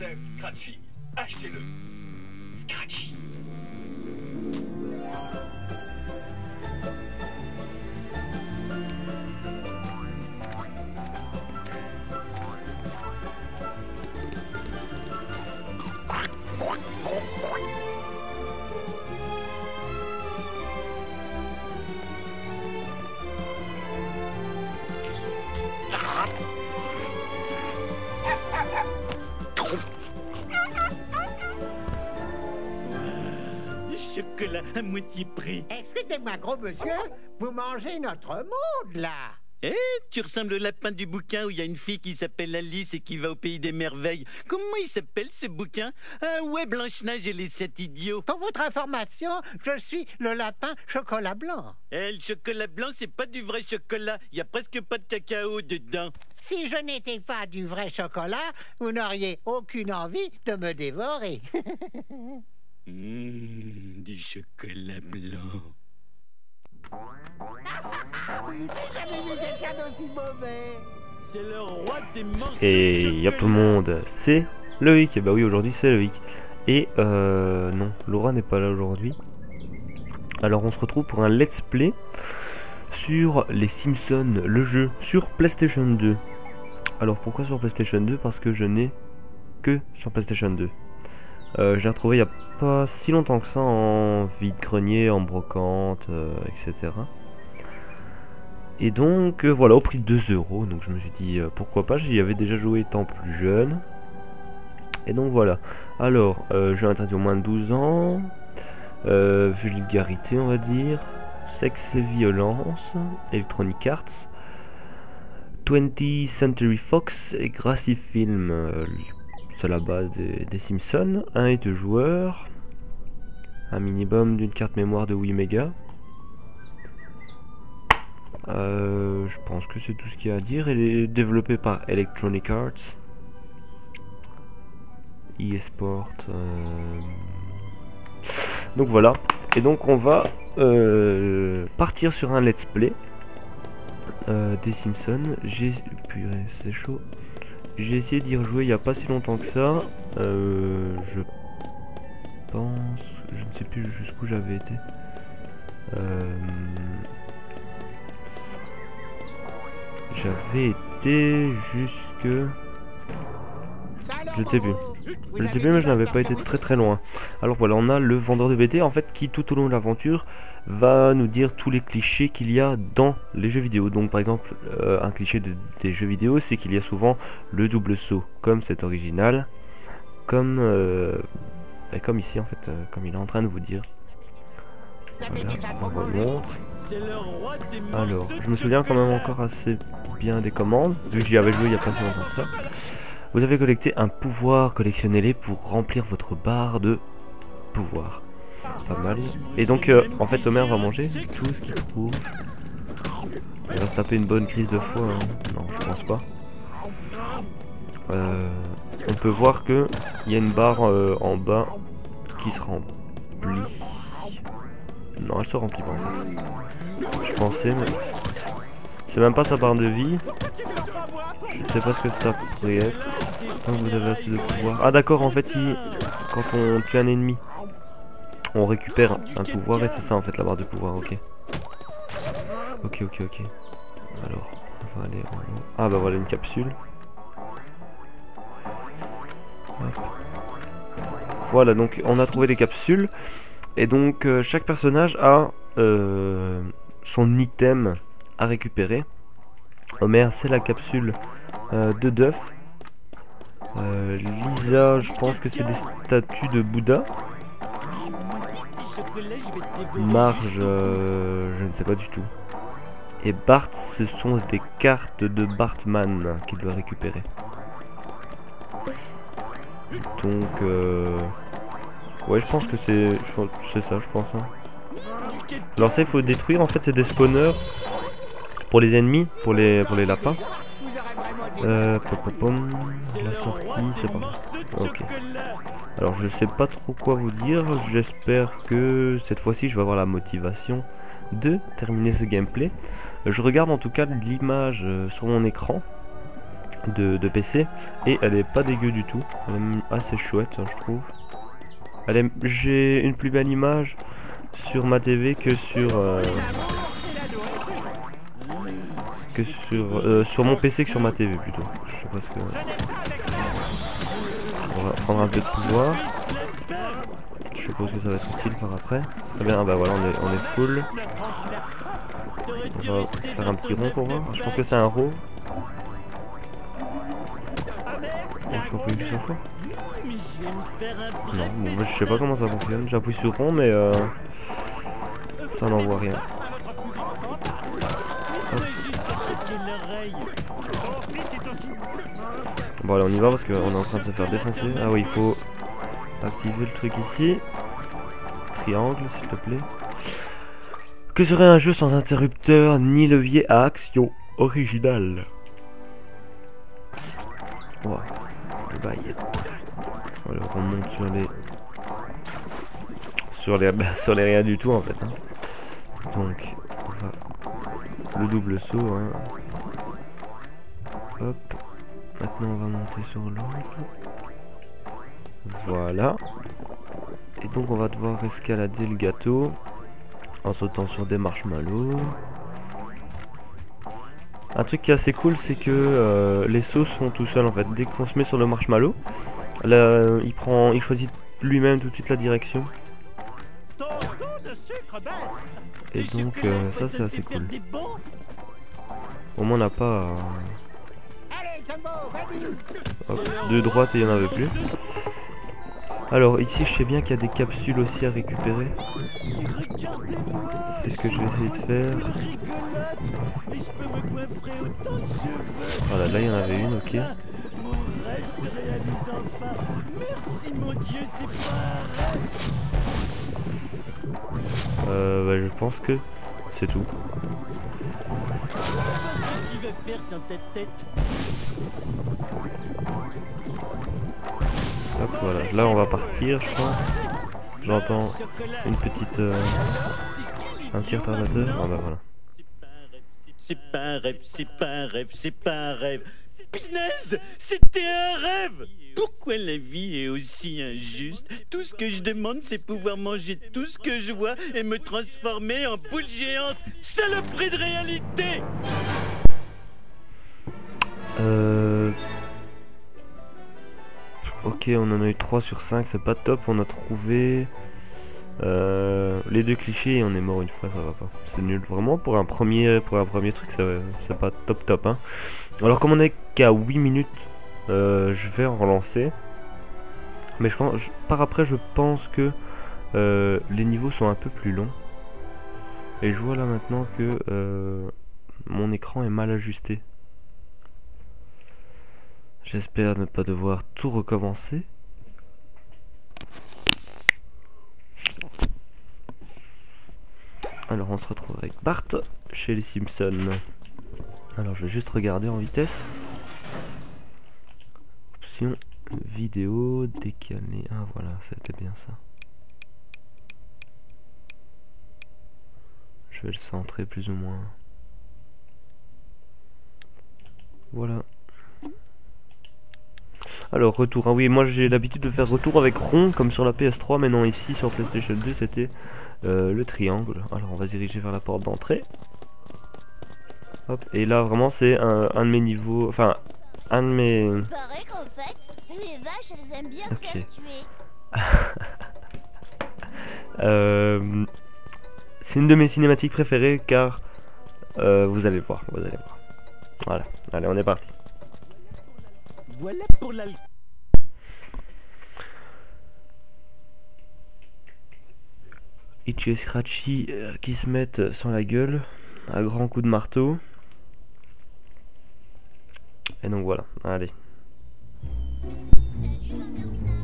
baptême Scratchy. Achetez-le. Scratchy. Du chocolat à moitié prix. Excusez-moi, gros monsieur, vous mangez notre monde, là. Eh, tu ressembles au lapin du bouquin où il y a une fille qui s'appelle Alice et qui va au pays des merveilles. Comment il s'appelle ce bouquin? Ah ouais, Blanche-Neige et les 7 idiots. Pour votre information, je suis le lapin chocolat blanc. Eh, le chocolat blanc, c'est pas du vrai chocolat. Il y a presque pas de cacao dedans. Si je n'étais pas du vrai chocolat, vous n'auriez aucune envie de me dévorer. Du chocolat blanc. Jamais vu quelqu'un d'aussi mauvais. C'est le roi des morceaux. Et y'a tout le monde, c'est Loïc. Et bah oui, aujourd'hui c'est Loïc. Et non, Laura n'est pas là aujourd'hui. Alors on se retrouve pour un let's play sur les Simpsons, le jeu sur PlayStation 2. Alors pourquoi sur PlayStation 2? Parce que je n'ai que sur PlayStation 2. Je l'ai retrouvé il n'y a pas si longtemps que ça en vide-grenier, en brocante, etc. Et donc voilà, au prix de 2 €. Donc je me suis dit pourquoi pas, j'y avais déjà joué étant plus jeune. Et donc voilà. Alors, jeu interdit au moins de 12 ans. Vulgarité on va dire. Sexe et violence. Electronic Arts. 20th Century Fox et Gracie Film. C'est la base des Simpsons. 1 et 2 joueurs. Un minimum d'une carte mémoire de 8 mégas. Je pense que c'est tout ce qu'il y a à dire. Il est développé par Electronic Arts. eSport. Donc voilà. Et donc on va partir sur un let's play des Simpsons. Purée, c'est chaud. J'ai essayé d'y rejouer il n'y a pas si longtemps que ça. Je pense... Je ne sais plus jusqu'où j'avais été. J'avais été jusque... Je ne sais plus. Je ne sais plus, mais je n'avais pas été très loin. Alors voilà, on a le vendeur de BD en fait qui tout au long de l'aventure va nous dire tous les clichés qu'il y a dans les jeux vidéo. Donc par exemple, un cliché des jeux vidéo, c'est qu'il y a souvent le double saut, comme c'est original, comme ici en fait, comme il est en train de vous dire. Voilà, on remonte. Alors, je me souviens quand même encore assez bien des commandes, vu que j'y avais joué il n'y a pas si longtemps que ça. Vous avez collecté un pouvoir, collectionnez-les pour remplir votre barre de pouvoir. Pas mal. Et donc, en fait, Homer va manger tout ce qu'il trouve. Il va se taper une bonne crise de foie. Hein. Non, je pense pas. On peut voir que il y a une barre en bas qui se remplit. Non, elle se remplit pas en fait. Je pensais, mais c'est même pas sa barre de vie. Je ne sais pas ce que ça pourrait être. Tant que vous avez assez de pouvoir. Ah d'accord, en fait, quand on tue un ennemi, on récupère un pouvoir et c'est ça en fait la barre de pouvoir. Ok. Ok. Alors, on va aller en haut. Ah bah voilà une capsule. Hop. Voilà, donc on a trouvé des capsules. Et donc chaque personnage a son item à récupérer. Homer, c'est la capsule de Duff. Lisa, je pense que c'est des statues de Bouddha. Marge, je ne sais pas du tout. Et Bart, ce sont des cartes de Bartman qu'il doit récupérer. Donc, ouais, je pense que c'est ça, je pense. Hein. Alors ça, il faut détruire, en fait, c'est des spawners pour les ennemis, pour les lapins. La sortie, c'est pas mal. Ok. Alors je sais pas trop quoi vous dire. J'espère que cette fois-ci je vais avoir la motivation de terminer ce gameplay. Je regarde en tout cas l'image sur mon écran. de PC. Et elle est pas dégueu du tout. Elle est même assez chouette, hein, je trouve. J'ai une plus belle image sur ma TV que sur mon PC que sur ma TV plutôt. Je sais pas ce que... On va prendre un peu de pouvoir. Je suppose que ça va être utile par après. Très bien, ah bah voilà, on est full. On va faire un petit rond pour voir. Je pense que c'est un rond. Il faut appuyer plusieurs fois. Non, bon, moi, je sais pas comment ça fonctionne. J'appuie sur rond, mais ça n'envoie rien. Hop. Bon, allez, on y va parce qu'on est en train de se faire défoncer. Ah oui, il faut activer le truc ici. Triangle, s'il te plaît. Que serait un jeu sans interrupteur ni levier à action original? Ouais, le bail. Alors on monte sur les rien du tout en fait. Hein. Donc on va le double saut. Hein. Hop. Maintenant on va monter sur l'autre. Voilà. Et donc on va devoir escalader le gâteau en sautant sur des marshmallows. Un truc qui est assez cool, c'est que les sauts se font tout seuls en fait. Dès qu'on se met sur le marshmallow, là, il choisit lui-même tout de suite la direction. Et donc ça c'est assez cool. Au moins on n'a pas... Hop, de droite et il n'y en avait plus. Alors ici je sais bien qu'il y a des capsules aussi à récupérer. C'est ce que je vais essayer de faire. Voilà, là il y en avait une, ok. Bah, je pense que c'est tout. Hop, voilà, là on va partir, je pense. J'entends une petite... un petit retardateur. Ah bah voilà. C'est pas un rêve, c'est pas un rêve, c'est pas un rêve. Pinaise, c'était un rêve. Pourquoi la vie est aussi injuste? Tout ce que je demande, c'est pouvoir manger tout ce que je vois et me transformer en boule géante. Saloperie de réalité. Ok, on en a eu 3 sur 5, c'est pas top. On a trouvé les 2 clichés et on est mort une fois, ça va pas. C'est nul, vraiment, pour un premier truc, c'est pas top hein. Alors comme on est qu'à 8 minutes, je vais en relancer. Mais par après je pense que les niveaux sont un peu plus longs. Et je vois là maintenant que mon écran est mal ajusté. J'espère ne pas devoir tout recommencer. Alors on se retrouve avec Bart chez les Simpsons. Alors je vais juste regarder en vitesse. Option vidéo décalée. Ah voilà, c'était bien ça. Je vais le centrer plus ou moins. Voilà. Alors retour, ah oui, moi j'ai l'habitude de faire retour avec rond comme sur la PS3, mais non, ici sur PlayStation 2 c'était le triangle. Alors on va se diriger vers la porte d'entrée. Hop, et là vraiment c'est un de mes niveaux, enfin un de mes... Il paraît qu'en fait, les vaches elles aiment bien se faire tuer. C'est une de mes cinématiques préférées car vous allez voir, Voilà, allez on est parti. Voilà pour la... Itchy et Scratchy qui se mettent sur la gueule à grands coups de marteau. Et donc voilà, allez.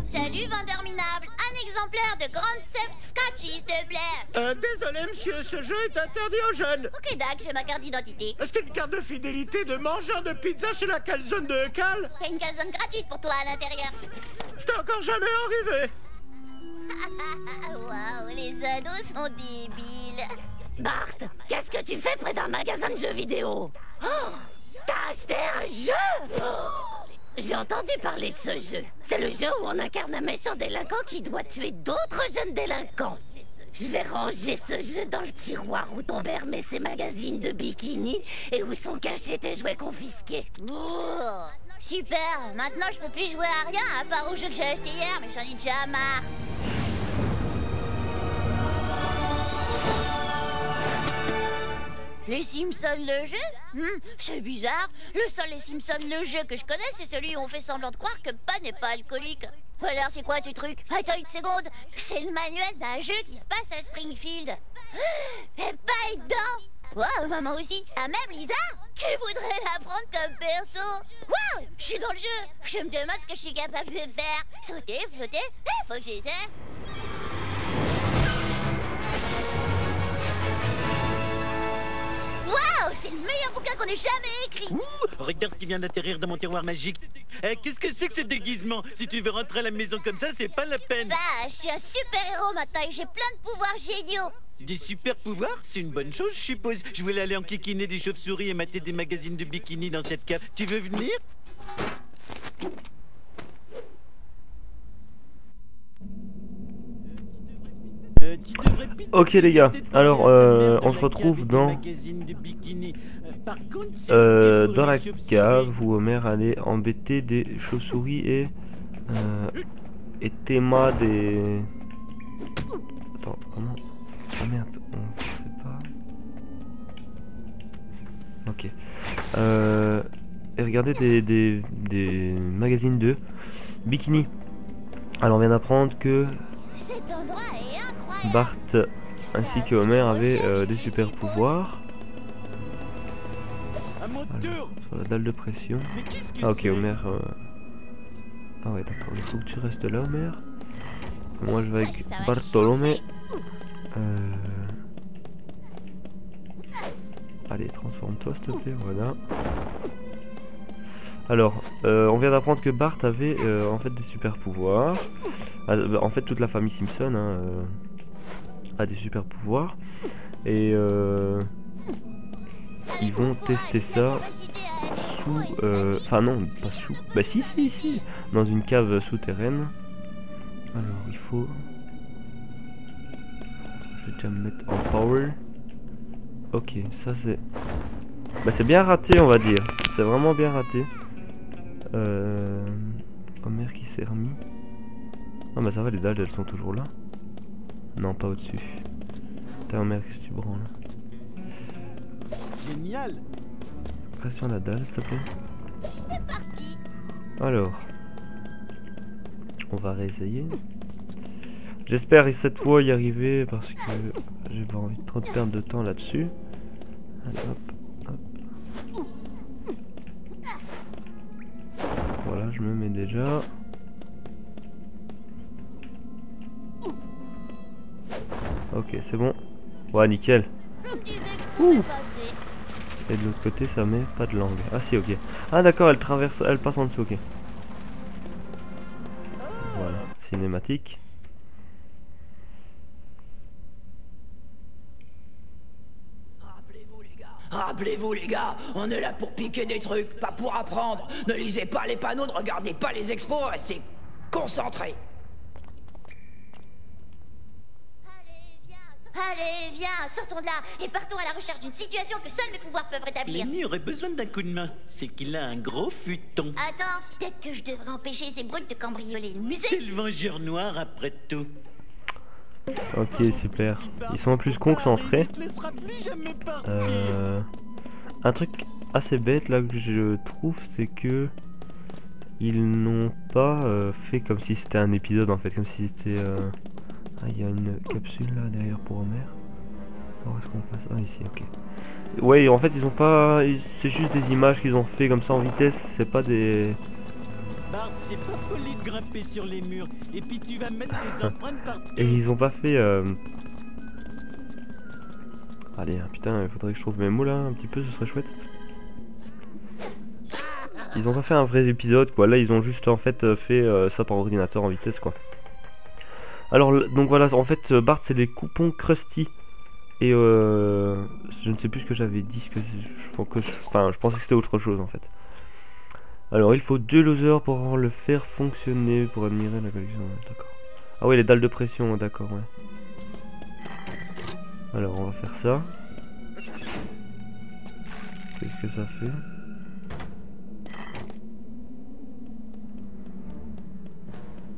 Salut Vanderminable, un exemplaire de Grand Theft Scratchy, s'il te plaît. Désolé monsieur, ce jeu est interdit aux jeunes. Ok Doc, j'ai ma carte d'identité. C'est une carte de fidélité de mangeur de pizza chez la calzone de Cal. T'as une calzone gratuite pour toi à l'intérieur. C'était encore jamais arrivé. Waouh, les ados sont débiles. Bart, qu'est-ce que tu fais près d'un magasin de jeux vidéo? Oh, t'as acheté un jeu? J'ai entendu parler de ce jeu. C'est le jeu où on incarne un méchant délinquant qui doit tuer d'autres jeunes délinquants. Je vais ranger ce jeu dans le tiroir où ton père met ses magazines de bikini et où sont cachés tes jouets confisqués. Oh, super. Maintenant, je peux plus jouer à rien à part au jeu que j'ai acheté hier, mais j'en ai déjà marre. Les Simpsons, le jeu? C'est bizarre. Le seul Les Simpsons, le jeu que je connais, c'est celui où on fait semblant de croire que Pa n'est pas alcoolique. Alors, c'est quoi ce truc? Attends une seconde. C'est le manuel d'un jeu qui se passe à Springfield. Et Pa est dedans. Waouh, maman aussi. Ah, même Lisa, qui voudrait l'apprendre comme perso. Waouh, je suis dans le jeu. Je me demande ce que je suis capable de faire. Sauter, flotter, faut que j'essaie. Waouh, c'est le meilleur bouquin qu'on ait jamais écrit. Ouh, regarde ce qui vient d'atterrir dans mon tiroir magique. Qu'est-ce que c'est que ce déguisement? Si tu veux rentrer à la maison comme ça, c'est pas la peine. Bah, je suis un super-héros maintenant et j'ai plein de pouvoirs géniaux. Des super pouvoirs? C'est une bonne chose, je suppose. Je voulais aller enquiquiner des chauves-souris et mater des magazines de bikini dans cette cave. Tu veux venir? Ok les gars, alors on se retrouve dans la cave où Homer allait embêter des chauves-souris et Théma des... Attends, comment... Ah merde, on sait pas... Ok. Et regardez des magazines de bikini. Alors on vient d'apprendre que Bart ainsi que Homer avaient des super pouvoirs. Alors, sur la dalle de pression. Ah ok, Homer... Ah ouais d'accord, il faut que tu restes là Homer. Moi je vais avec Bartolomé. Allez, transforme-toi s'il te plaît, voilà. Alors, on vient d'apprendre que Bart avait en fait des super pouvoirs. En fait toute la famille Simpson a des super pouvoirs. Et ils vont tester ça sous... Enfin non, pas sous... Bah si, dans une cave souterraine. Alors il faut... Je vais déjà me mettre en power. Ok, ça c'est... Bah c'est bien raté on va dire. C'est vraiment bien raté. Homer qui s'est remis. Ah bah ça va, les dalles elles sont toujours là. Non, pas au-dessus. T'as Homer, qu'est-ce que tu branles? Génial. Reste sur la dalle s'il te plaît. Alors, on va réessayer. J'espère cette fois y arriver parce que j'ai pas envie de trop de perdre de temps là-dessus. Allez, hop, hop. Voilà, je me mets déjà. Ok, c'est bon. Ouais, nickel. Ouh. Et de l'autre côté, ça met pas de langue. Ah si, ok. Ah d'accord, elle traverse, elle passe en dessous, ok. Voilà, cinématique. Rappelez-vous les gars, on est là pour piquer des trucs, pas pour apprendre. Ne lisez pas les panneaux, ne regardez pas les expos, restez concentrés. Allez, viens, sortons de là et partons à la recherche d'une situation que seuls mes pouvoirs peuvent rétablir. Lenny aurait besoin d'un coup de main. C'est qu'il a un gros futon. Attends, peut-être que je devrais empêcher ces brutes de cambrioler le musée. C'est le Vengeur Noir après tout. Ok, super. Ils sont plus concentrés. Un truc assez bête là que je trouve, c'est que ils n'ont pas fait comme si c'était un épisode en fait, comme si c'était... Ah, il y a une capsule là derrière pour Homer. Où est-ce qu'on passe? Ah, ici, ok. Ouais, en fait, ils ont pas... C'est juste des images qu'ils ont fait comme ça en vitesse, c'est pas des... Bart, c'est pas poli de grimper sur les murs. Et puis tu vas mettre des empreintes partout. Et ils ont pas fait... Allez, putain, il faudrait que je trouve mes mots là, un petit peu, ce serait chouette. Ils ont pas fait un vrai épisode, quoi. Là, ils ont juste en fait fait ça par ordinateur en vitesse, quoi. Alors, donc voilà, en fait, Bart, c'est les coupons Krusty Et je ne sais plus ce que j'avais dit, je pensais que c'était autre chose en fait. Alors il faut 2 losers pour le faire fonctionner, pour admirer la collection, d'accord. Ah oui, les dalles de pression, d'accord, ouais. Alors on va faire ça. Qu'est-ce que ça fait?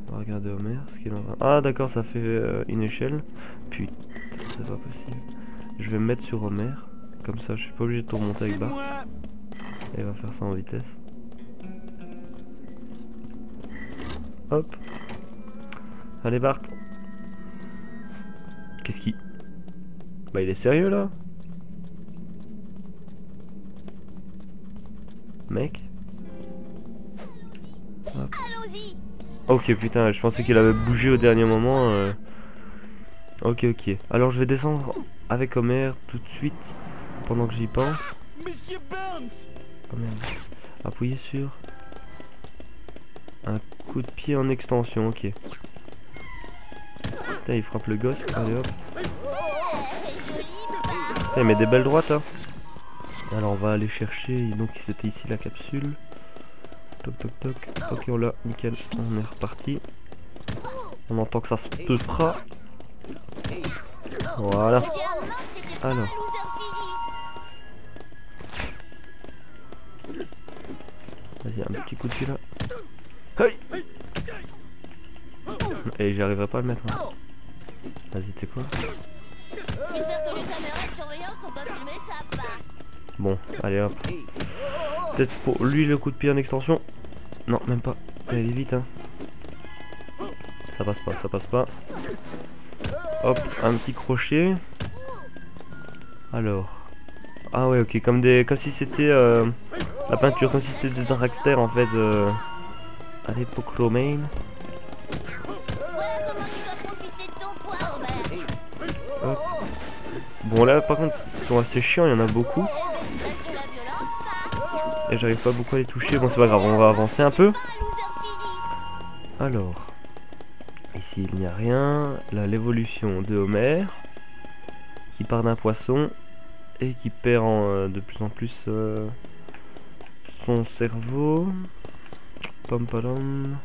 On va regarder Homer, ce qu'il en a. Ah d'accord, ça fait une échelle. Putain, c'est pas possible. Je vais me mettre sur Homer. Comme ça, je suis pas obligé de tout remonter avec Bart. Et il va faire ça en vitesse. Hop. Allez Bart. Qu'est-ce qui... Bah il est sérieux là? Mec. Hop. Ok putain, je pensais qu'il avait bougé au dernier moment. Ok. Alors je vais descendre avec Homer tout de suite. Pendant que j'y pense. Monsieur Burns! Oh merde. Appuyez sur un coup de pied en extension, ok. Putain, il frappe le gosse, allez hop. Putain, il met des belles droites, hein. Alors on va aller chercher, donc c'était ici la capsule. Toc toc toc, ok on l'a, nickel, on est reparti. On entend que ça se fera. Voilà. Alors. Vas-y, un petit coup de pied là. Hey. Et j'arriverai pas à le mettre. Hein. Vas-y, t'es quoi? Bon, allez hop. Peut-être pour lui le coup de pied en extension. Non, même pas. Putain, il est vite, hein. Ça passe pas, ça passe pas. Hop, un petit crochet. Alors. Ah ouais, ok, comme si c'était la peinture, comme si c'était de Dragster en fait. À l'époque romaine. Hop. Bon là par contre ils sont assez chiants, il y en a beaucoup. Et j'arrive pas beaucoup à les toucher. Bon c'est pas grave, on va avancer un peu. Alors. Ici il n'y a rien. Là l'évolution de Homer. Qui part d'un poisson. Et qui perd de plus en plus son cerveau. Pom palom.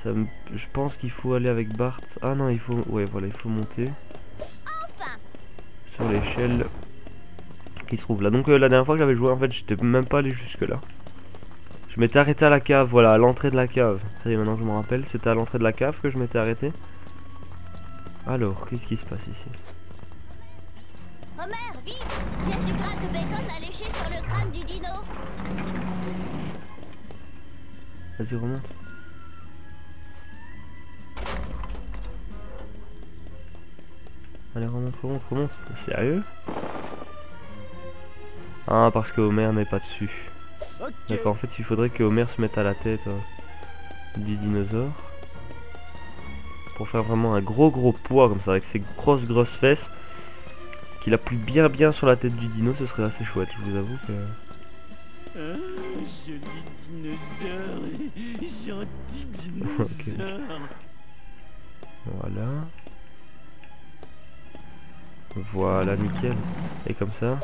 Je pense qu'il faut aller avec Bart. Ah non, il faut... Ouais, voilà, il faut monter. Sur l'échelle qui se trouve là. Donc la dernière fois que j'avais joué, en fait, j'étais même pas allé jusque là. Je m'étais arrêté à la cave, voilà, à l'entrée de la cave. Ça y est, maintenant je me rappelle. C'était à l'entrée de la cave que je m'étais arrêté. Alors, qu'est-ce qui se passe ici? Homer, vite! Il y a du gras de bacon à lécher sur le crâne du dino. Vas-y, remonte. Allez, remonte. Sérieux? Ah, parce que Homer n'est pas dessus. Okay. D'accord, en fait, il faudrait que Homer se mette à la tête du dinosaure. Pour faire vraiment un gros poids comme ça, avec ses grosses fesses. Qu'il appuie bien sur la tête du dino, ce serait assez chouette, je vous avoue que... Ah, joli dinosaure, gentil dinosaure. Okay. Voilà, nickel. Et comme ça,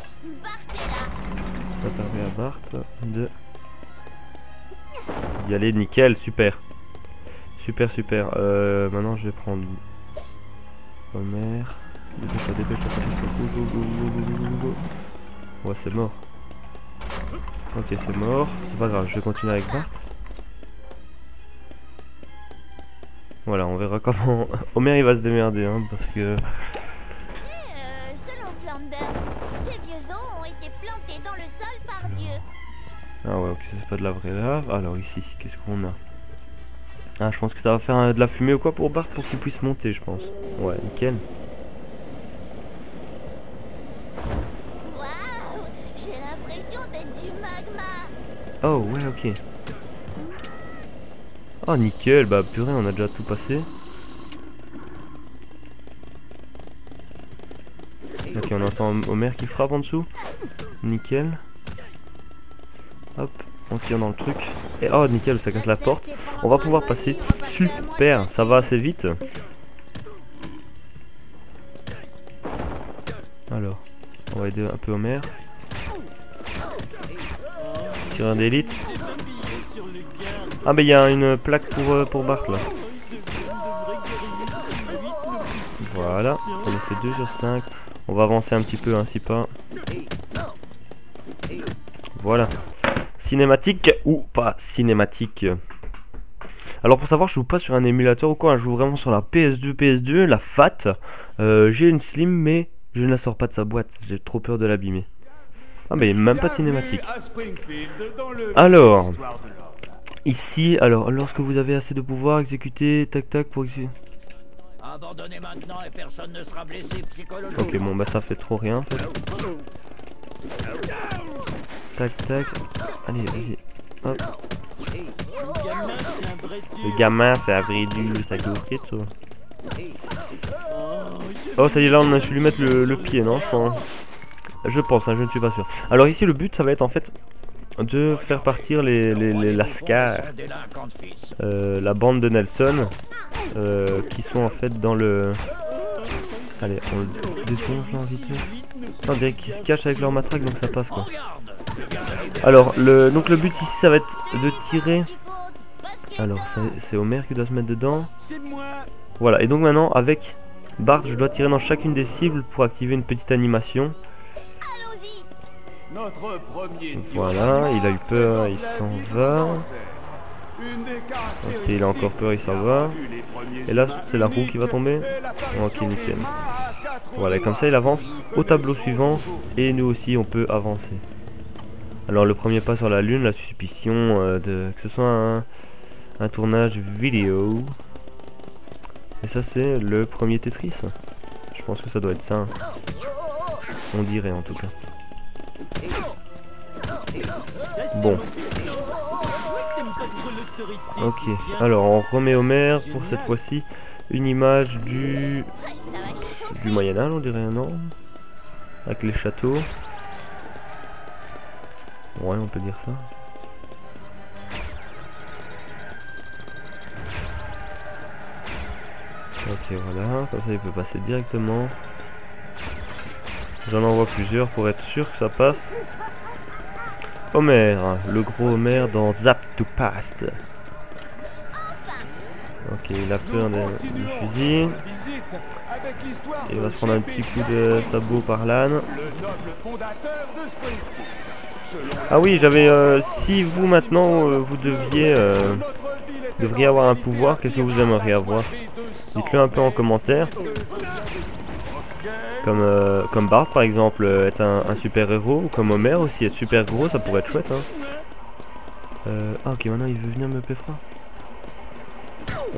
ça permet à Bart d'y aller, nickel, super. Super. Maintenant je vais prendre Homer. Dépêche-toi. Go. Ouais, c'est mort. Ok, c'est mort. C'est pas grave, je vais continuer avec Bart. Voilà, on verra comment Homer il va se démerder, hein, parce que... Selon Flanders, ces vieux os ont été plantés dans le sol par Dieu. Ah ouais, ok, c'est pas de la vraie lave. Alors ici, qu'est-ce qu'on a? Ah, je pense que ça va faire de la fumée ou quoi pour Bart pour qu'il puisse monter, je pense. Ouais, nickel. Waouh, j'ai l'impression d'être du magma. Oh ouais, ok. Oh nickel, bah purée, on a déjà tout passé. Ok, on entend Homer qui frappe en dessous. Nickel. Hop, on tire dans le truc. Et oh nickel, ça casse la porte. On va pouvoir passer. Super, ça va assez vite. Alors, on va aider un peu Homer. Tireur d'élite. Ah bah il y a une plaque pour Bart là. Voilà, ça nous fait 2 sur 5. On va avancer un petit peu ainsi pas. Voilà. Cinématique ou pas cinématique. Alors pour savoir, je joue pas sur un émulateur ou quoi, je joue vraiment sur la PS2, la FAT. J'ai une Slim mais je ne la sors pas de sa boîte, j'ai trop peur de l'abîmer. Ah mais même pas de cinématique. Alors, ici, alors lorsque vous avez assez de pouvoir, exécuter, tac tac pour exécuter. Abandonnez maintenant et personne ne sera blessé psychologiquement. Ok bon bah ça fait trop rien en fait. Tac tac. Allez vas-y. Hop. Le gamin c'est un vrai dur, c'est compris ça. Oh ça y est là on a su lui mettre le pied non je pense. Je pense hein, je ne suis pas sûr. Alors ici le but ça va être en fait de faire partir les lascars, la bande de Nelson, qui sont en fait dans le... Allez, on le défonce là en vitesse. On dirait qu'ils se cachent avec leur matraque donc ça passe quoi. Alors, donc le but ici ça va être de tirer... Alors, c'est Homer qui doit se mettre dedans. Voilà, et donc maintenant avec Bart je dois tirer dans chacune des cibles pour activer une petite animation. Voilà, il a eu peur, il s'en va. Ok, il a encore peur, il s'en va. Et là, c'est la roue qui va tomber. Ok, nickel. Voilà, et comme ça, il avance au tableau suivant. Et nous aussi, on peut avancer. Alors, le premier pas sur la lune, la suspicion que ce soit un tournage vidéo. Et ça, c'est le premier Tetris. Je pense que ça doit être ça. On dirait en tout cas. Bon. Ok, alors on remet Homer pour cette fois-ci une image du Moyen-Âge, on dirait, non? Avec les châteaux. Ouais, on peut dire ça. Ok, voilà, comme ça il peut passer directement. J'en envoie plusieurs pour être sûr que ça passe. Homer, le gros Homer dans Zap to Past. Ok, il a peur des fusils. Il va se prendre un petit coup de sabot par l'âne. Ah oui, j'avais... si vous maintenant, vous devriez avoir un pouvoir, qu'est-ce que vous aimeriez avoir? Dites-le un peu en commentaire. Comme Bart par exemple, être un super héros, ou comme Homer aussi, être super gros, ça pourrait être chouette hein. Ah ok, maintenant il veut venir me péfra.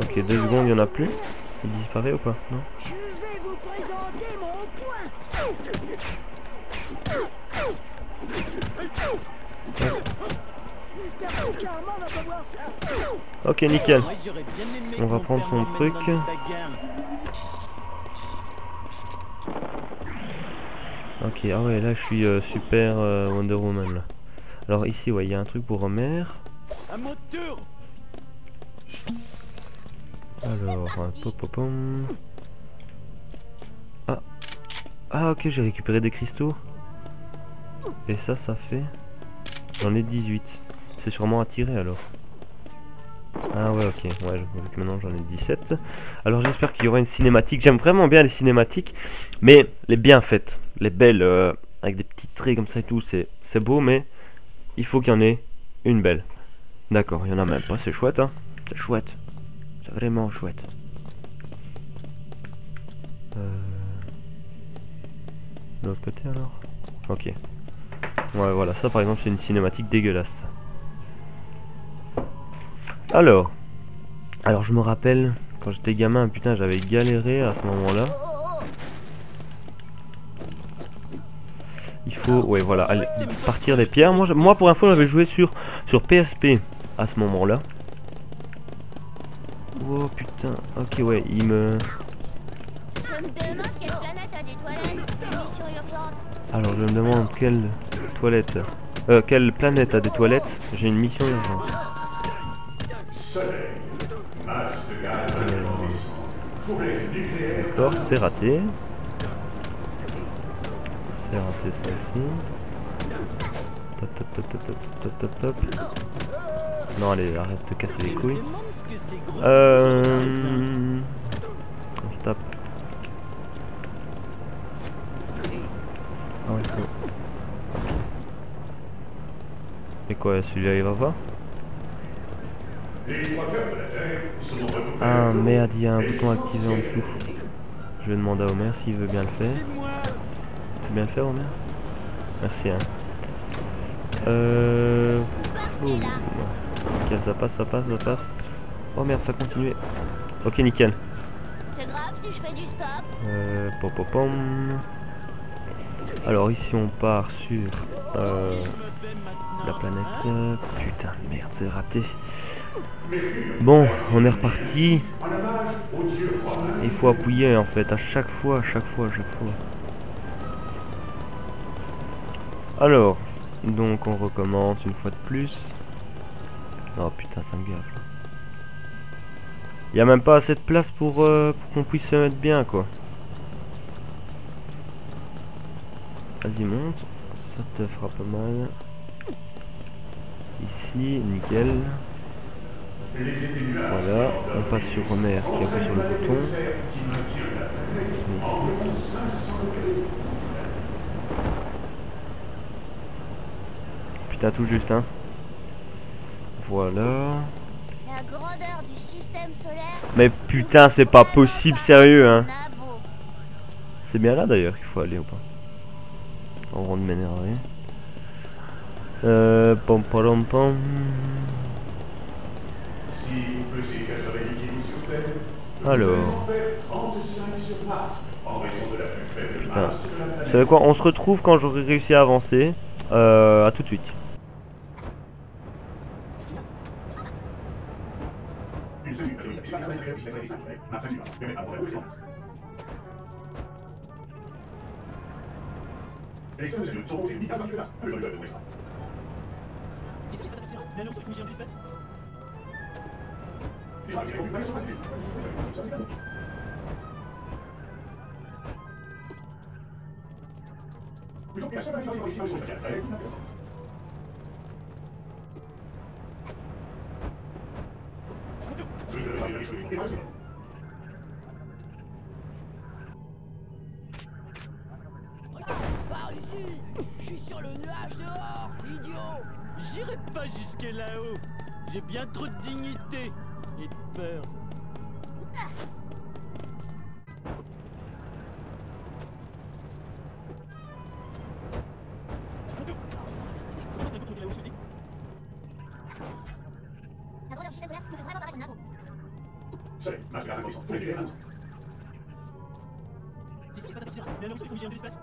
Ok, 2 secondes, il n'y en a plus. Il disparaît ou pas? Non. Ok, nickel. On va prendre son truc. Ok, ah ouais, là je suis super Wonder Woman là. Alors ici, ouais, il y a un truc pour Homer. Alors, pom. Ah ok, j'ai récupéré des cristaux. Et ça fait... J'en ai 18. C'est sûrement à tirer alors. Ah ouais, ok, ouais, vu que maintenant j'en ai 17. Alors j'espère qu'il y aura une cinématique. J'aime vraiment bien les cinématiques, mais les bien faites, les belles, avec des petits traits comme ça et tout, c'est beau, mais il faut qu'il y en ait une belle. D'accord, il y en a même pas, c'est chouette hein. C'est chouette, c'est vraiment chouette. De l'autre côté alors. Ok. Ouais, voilà, ça par exemple c'est une cinématique dégueulasse. Alors je me rappelle, quand j'étais gamin, putain, j'avais galéré à ce moment-là. Il faut, ouais, voilà, aller partir des pierres. Moi pour info, j'avais joué sur PSP à ce moment-là. Oh putain, ok, ouais, il me... Alors je me demande quelle toilette, quelle planète a des toilettes. J'ai une mission urgente. D'accord, c'est raté. C'est raté ça aussi. Top, top, top, top, top, top, top, top. Non, allez, arrête de casser les couilles. On se tape. Ah ouais, cool. Ok. Et quoi, celui-là il va pas? Ah merde, il y a un bouton activé en dessous. Je vais demander à Homer s'il veut bien le faire. Tu veux bien le faire, Homer? Merci, hein. Oh. Nickel, ça passe, ça passe, ça passe. Oh merde, ça continue. Ok, nickel. C'est grave si je fais du stop. Pom pom pom. Alors ici on part sur la planète. Putain de merde, c'est raté. Bon, on est reparti. Il faut appuyer en fait à chaque fois, à chaque fois, à chaque fois. Alors, donc on recommence une fois de plus. Oh putain, ça me gave. Il n'y a même pas assez de place pour qu'on puisse se mettre bien quoi. Vas-y, monte. Ça te fera pas mal. Ici, nickel. Voilà, on passe sur Homer qui appuie sur le bouton. On se met ici. Putain, tout juste, hein. Voilà. La grandeur du système solaire. Mais putain, c'est pas possible, sérieux, hein. C'est bien là d'ailleurs qu'il faut aller ou pas? En rond de m'énerver. Pom pom pom. Alors. Putain. Vous savez quoi? On se retrouve quand j'aurai réussi à avancer. À tout de suite. Par ici, je suis sur le nuage dehors, idiot. J'irai pas jusque là-haut. J'ai bien trop de dignité et de peur. La grandeur du système solaire me fait vraiment paraître un abo. C'est ce qui se passe à partir. Mais alors, c'est où j'ai un espace.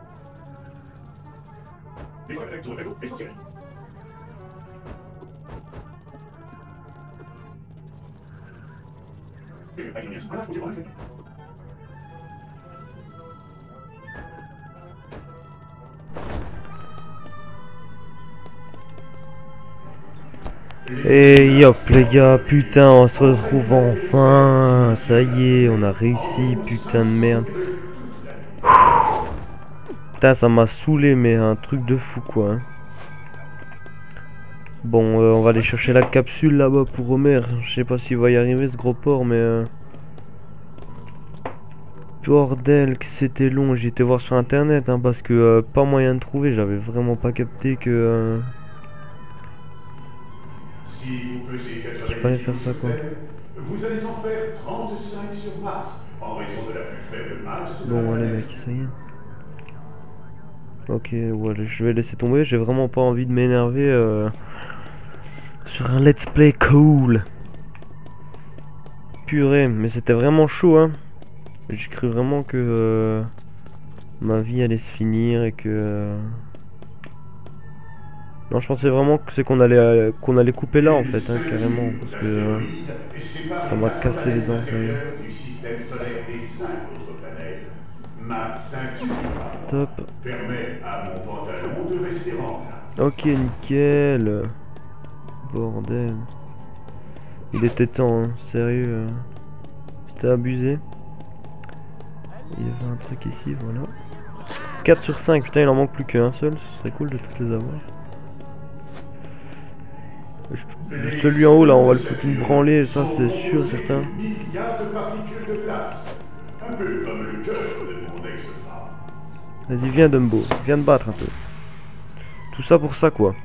Et hop les gars, putain, on se retrouve enfin. Ça y est, on a réussi, putain de merde. Putain, ça m'a saoulé, mais un truc de fou quoi. Hein. Bon, on va aller chercher la capsule là-bas pour Homer. Je sais pas s'il va y arriver ce gros porc, mais... Bordel, que c'était long. J'ai été voir sur internet, hein, parce que pas moyen de trouver. J'avais vraiment pas capté que... qu'il fallait faire ça quoi. Vous allez en faire 35 sur Mars, en raison de la plus faible masse. Bon, allez mec, ça y est. Ok, ouais, je vais laisser tomber. J'ai vraiment pas envie de m'énerver sur un let's play cool. Purée, mais c'était vraiment chaud, hein. J'ai cru vraiment que ma vie allait se finir et que... Non, je pensais vraiment que c'est qu'on allait couper là en fait, hein, carrément, parce que ça m'a cassé les dents, ça y est. Top. Ok, nickel. Bordel. Il était temps, hein, sérieux. C'était abusé. Il y avait un truc ici, voilà. 4 sur 5, putain il en manque plus qu'un seul, ce serait cool de tous les avoir. Celui en haut là, on va le foutre une branlée, ça c'est sûr, certain. Milliards de particules de glace. Un peu comme le cœur de mon ex-femme. Vas-y, viens Dumbo, viens te battre un peu. Tout ça pour ça quoi.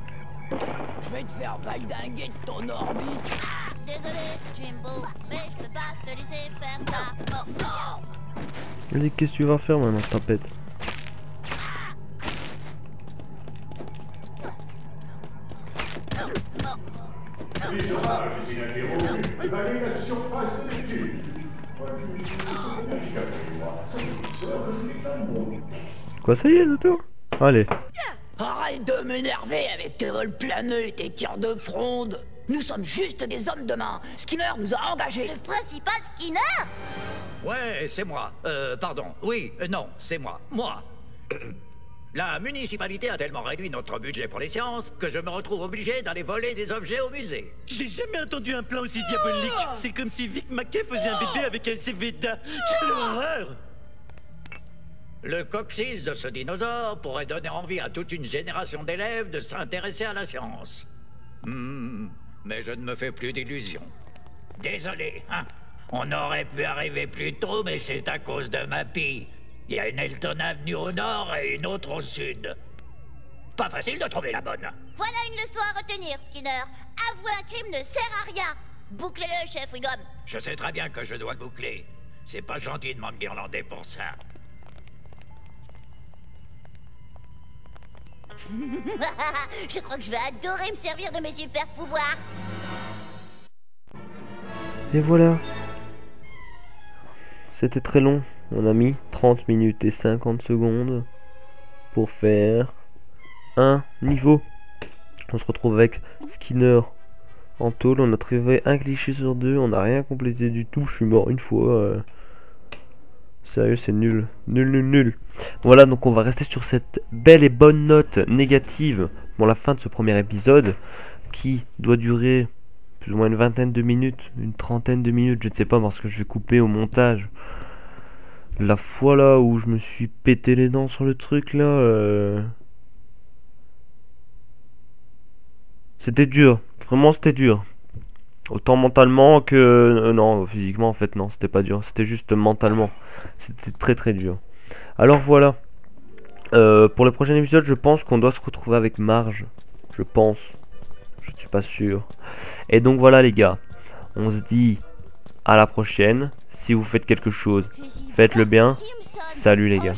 Je vais te faire valdinguer de ton orbite. Désolé, Jimbo, mais je peux pas te laisser faire ça. Oh, Vas-y, qu'est-ce que tu vas faire maintenant, tapette? Les orages ininterrompus balaient la surface de l'étude. Quoi, ça y est, c'est tout? Allez. Arrête de m'énerver avec tes vols planeux et tes tirs de fronde. Nous sommes juste des hommes de main. Skinner nous a engagés. le principal Skinner? Ouais, c'est moi. Pardon. Oui, non, c'est moi. Moi. La municipalité a tellement réduit notre budget pour les sciences que je me retrouve obligé d'aller voler des objets au musée. J'ai jamais entendu un plan aussi diabolique. C'est comme si Vic Mackey faisait un bébé avec un Cvda. Quelle horreur! Le coccyx de ce dinosaure pourrait donner envie à toute une génération d'élèves de s'intéresser à la science. Mais je ne me fais plus d'illusions. Désolé, hein. On aurait pu arriver plus tôt, mais c'est à cause de ma pie. Il y a une Elton Avenue au nord et une autre au sud. Pas facile de trouver la bonne. Voilà une leçon à retenir, Skinner. Avouer un crime ne sert à rien. Bouclez-le, chef Wiggum. Je sais très bien que je dois le boucler. C'est pas gentil de m'enguirlander pour ça. Je crois que je vais adorer me servir de mes super pouvoirs. Et voilà. C'était très long. On a mis 30 minutes et 50 secondes pour faire un niveau. On se retrouve avec Skinner en tôle. On a trouvé un cliché sur 2. On n'a rien complété du tout. Je suis mort une fois. Sérieux, c'est nul. Nul. Voilà, donc on va rester sur cette belle et bonne note négative pour la fin de ce premier épisode qui doit durer plus ou moins une vingtaine de minutes, une trentaine de minutes, je ne sais pas, parce que je vais couper au montage. La fois là où je me suis pété les dents sur le truc là, c'était dur, vraiment c'était dur. Autant mentalement que... non, physiquement en fait non, c'était pas dur, c'était juste mentalement. C'était très dur. Alors voilà, pour le prochain épisode je pense qu'on doit se retrouver avec Marge. Je pense, je ne suis pas sûr. Et donc voilà les gars, on se dit à la prochaine. Si vous faites quelque chose, faites-le bien. Salut les gars.